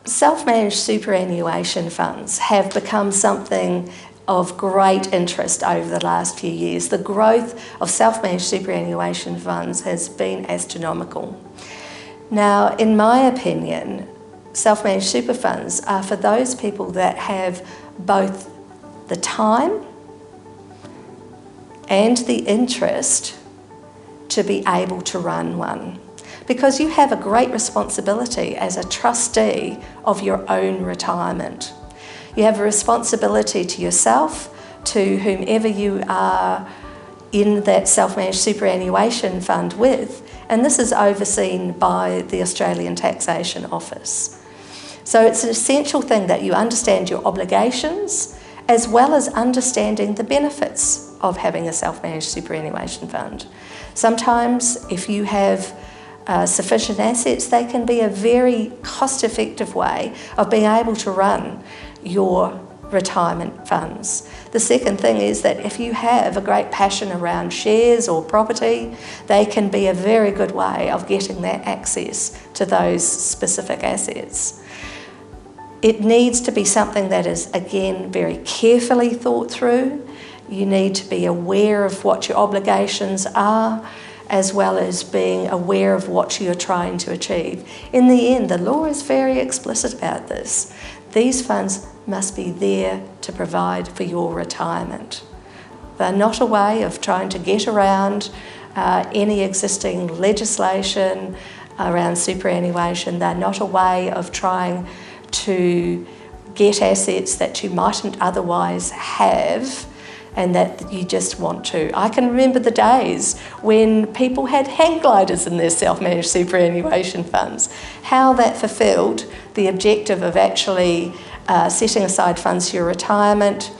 Self-managed superannuation funds have become something of great interest over the last few years. The growth of self-managed superannuation funds has been astronomical. Now, in my opinion, self-managed super funds are for those people that have both the time and the interest to be able to run one. Because you have a great responsibility as a trustee of your own retirement. You have a responsibility to yourself, to whomever you are in that self-managed superannuation fund with, and this is overseen by the Australian Taxation Office. So it's an essential thing that you understand your obligations as well as understanding the benefits of having a self-managed superannuation fund. Sometimes if you have sufficient assets, they can be a very cost-effective way of being able to run your retirement funds. The second thing is that if you have a great passion around shares or property, they can be a very good way of getting that access to those specific assets. It needs to be something that is, again, very carefully thought through. You need to be aware of what your obligations are, as well as being aware of what you're trying to achieve. In the end, the law is very explicit about this. These funds must be there to provide for your retirement. They're not a way of trying to get around any existing legislation around superannuation. They're not a way of trying to get assets that you mightn't otherwise have and that you just want to. I can remember the days when people had hang gliders in their self-managed superannuation funds. How that fulfilled the objective of actually setting aside funds for your retirement,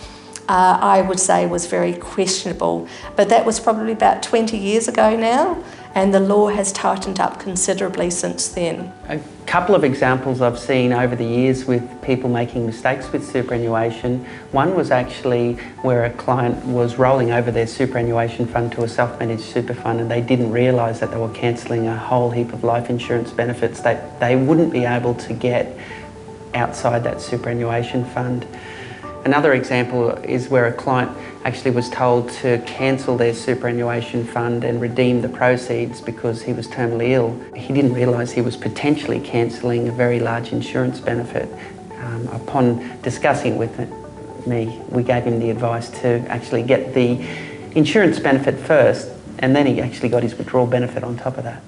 I would say was very questionable. But that was probably about 20 years ago now, and the law has tightened up considerably since then. A couple of examples I've seen over the years with people making mistakes with superannuation. One was actually where a client was rolling over their superannuation fund to a self-managed super fund, and they didn't realise that they were cancelling a whole heap of life insurance benefits that they wouldn't be able to get outside that superannuation fund. Another example is where a client actually was told to cancel their superannuation fund and redeem the proceeds because he was terminally ill. He didn't realise he was potentially cancelling a very large insurance benefit. Upon discussing with me, we gave him the advice to actually get the insurance benefit first, and then he actually got his withdrawal benefit on top of that.